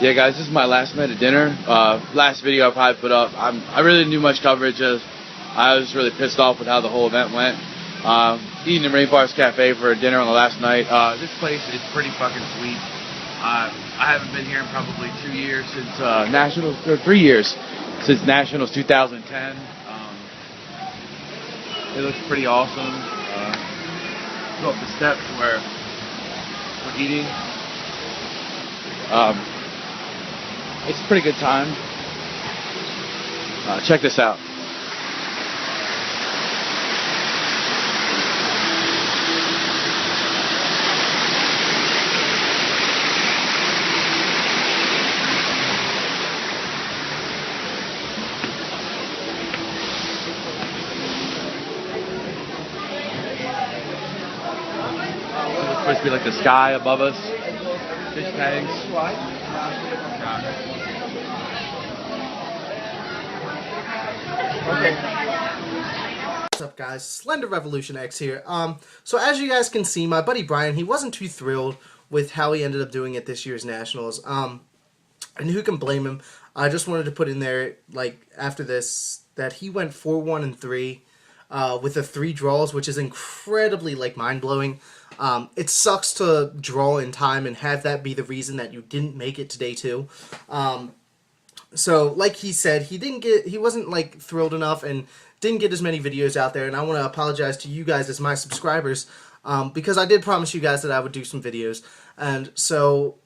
Yeah, guys, this is my last night of dinner. Last video I probably put up. I really didn't do much coverage. I was really pissed off with how the whole event went. Eating in Rainforest Cafe for dinner on the last night. This place is pretty fucking sweet. I haven't been here in probably 2 years since Nationals, or 3 years since Nationals 2010. It looks pretty awesome. Go up the steps where we're eating. It's a pretty good time. Check this out. It's supposed to be like the sky above us. Fish tanks. What's up, guys? Slender Revolution X here. So as you guys can see, my buddy Brian, he wasn't too thrilled with how he ended up doing at this year's Nationals. And who can blame him? I just wanted to put in there, like, after this, that he went 4-1-3 with the 3 draws, which is incredibly, like, mind-blowing. It sucks to draw in time and have that be the reason that you didn't make it to day 2. So, like he said, he wasn't, like, thrilled enough and didn't get as many videos out there, and I want to apologize to you guys as my subscribers, because I did promise you guys that I would do some videos. And so,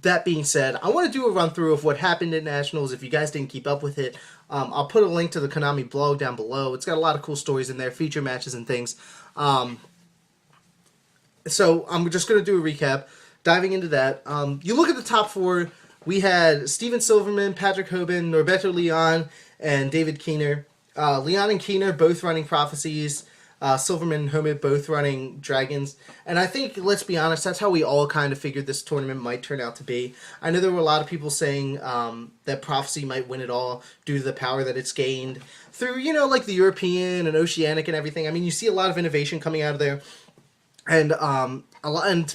that being said, I want to do a run-through of what happened at Nationals. If you guys didn't keep up with it, I'll put a link to the Konami blog down below. It's got a lot of cool stories in there, feature matches and things. So, I'm just going to do a recap, diving into that. You look at the top 4, we had Steven Silverman, Patrick Hoban, Norberto Leon, and David Keener. Leon and Keener both running Prophecies. Silverman and Hoban both running Dragons. And I think, let's be honest, that's how we all kind of figured this tournament might turn out to be. I know there were a lot of people saying that Prophecy might win it all due to the power that it's gained through, you know, like the European and Oceanic and everything. I mean, you see a lot of innovation coming out of there. And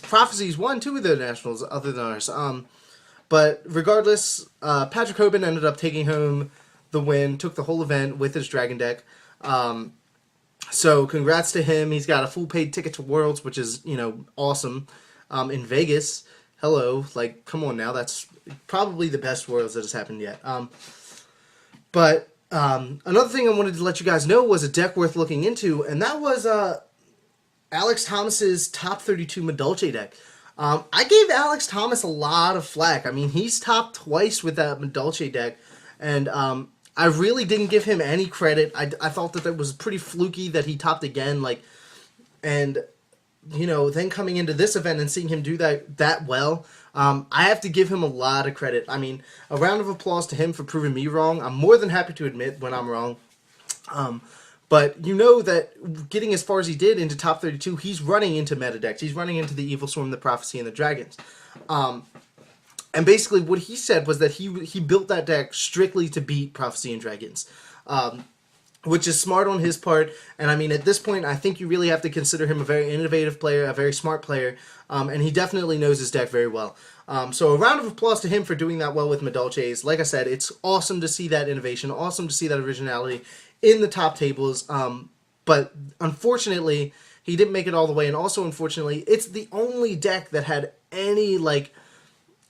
Prophecies won 2 of the Nationals other than ours. But regardless, Patrick Hoban ended up taking home the win, took the whole event with his Dragon deck. So congrats to him. He's got a full paid ticket to Worlds, which is, you know, awesome. In Vegas, hello, like, come on now, that's probably the best Worlds that has happened yet. But another thing I wanted to let you guys know was a deck worth looking into, and that was Alex Thomas's top 32 Medulce deck. I gave Alex Thomas a lot of flack. I mean, he's topped twice with that Medulce deck, and I really didn't give him any credit. I thought that was pretty fluky that he topped again, like, and, you know, then coming into this event and seeing him do that well, I have to give him a lot of credit. I mean, a round of applause to him for proving me wrong. I'm more than happy to admit when I'm wrong. But you know that getting as far as he did into top 32, he's running into meta decks. He's running into the Evil Swarm, the Prophecy, and the Dragons. And basically what he said was that he built that deck strictly to beat Prophecy and Dragons. Which is smart on his part. And I mean, at this point, I think you really have to consider him a very innovative player, a very smart player. And he definitely knows his deck very well. So a round of applause to him for doing that well with Medulces. Like I said, it's awesome to see that innovation, awesome to see that originality in the top tables, but unfortunately, he didn't make it all the way, and also, unfortunately, it's the only deck that had any, like,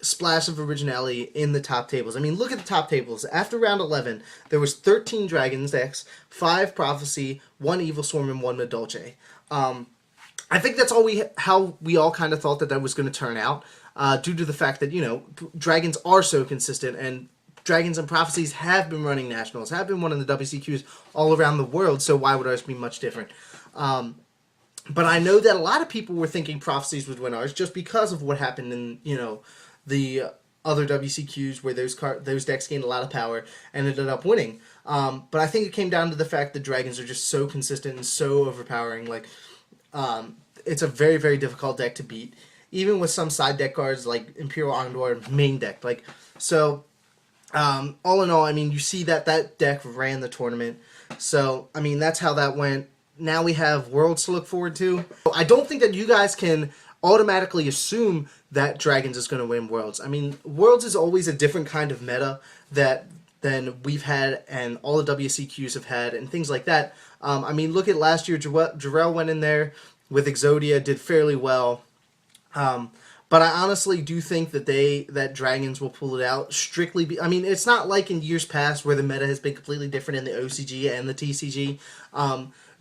splash of originality in the top tables. I mean, look at the top tables. After round 11, there was 13 Dragons decks, 5 Prophecy, 1 Evil Swarm, and 1 Medulce. I think that's how we all kind of thought that was going to turn out, due to the fact that, you know, Dragons are so consistent, and Dragons and Prophecies have been running Nationals, have been winning the WCQs all around the world, so why would ours be much different? But I know that a lot of people were thinking Prophecies would win ours just because of what happened in, you know, the other WCQs where those decks gained a lot of power and ended up winning. But I think it came down to the fact that Dragons are just so consistent and so overpowering. Like, it's a very, very difficult deck to beat, even with some side deck cards like Imperial Ondor main deck. Like, so all in all, I mean, you see that deck ran the tournament. So, I mean, that's how that went. Now we have Worlds to look forward to. I don't think that you guys can automatically assume that Dragons is going to win Worlds. I mean, Worlds is always a different kind of meta than we've had and all the WCQs have had and things like that. I mean, look at last year, Jarrell went in there with Exodia, did fairly well. But I honestly do think that Dragons will pull it out strictly. I mean, it's not like in years past where the meta has been completely different in the OCG and the TCG.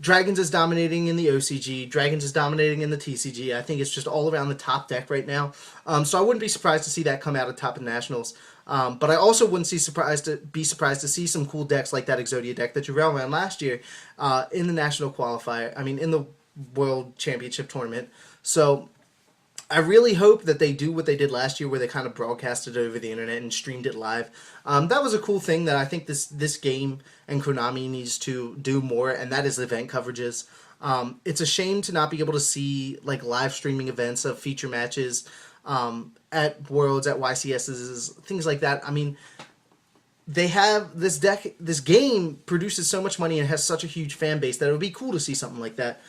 Dragons is dominating in the OCG. Dragons is dominating in the TCG. I think it's just all around the top deck right now. So I wouldn't be surprised to see that come out of top of Nationals. But I also wouldn't be surprised to see some cool decks like that Exodia deck that Jarrell ran last year in the National Qualifier. I mean, in the World Championship Tournament. So I really hope that they do what they did last year where they kind of broadcasted it over the internet and streamed it live. That was a cool thing that I think this game and Konami needs to do more, and that is event coverages. It's a shame to not be able to see like live streaming events of feature matches at Worlds, at YCSs, things like that. I mean, they have this game produces so much money and has such a huge fan base that it would be cool to see something like that,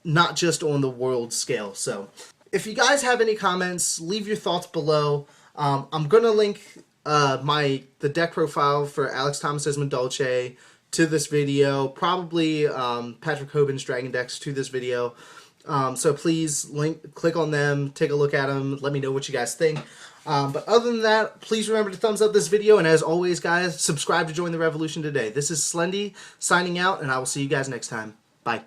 not just on the world scale. So if you guys have any comments, leave your thoughts below. I'm gonna link the deck profile for Alex Thomas Esmond Dolce to this video, probably Patrick Hoban's Dragon decks to this video. So please click on them, take a look at them, let me know what you guys think. But other than that, please remember to thumbs up this video, and as always, guys, subscribe to join the revolution today. This is Slendy signing out, and I will see you guys next time. Bye.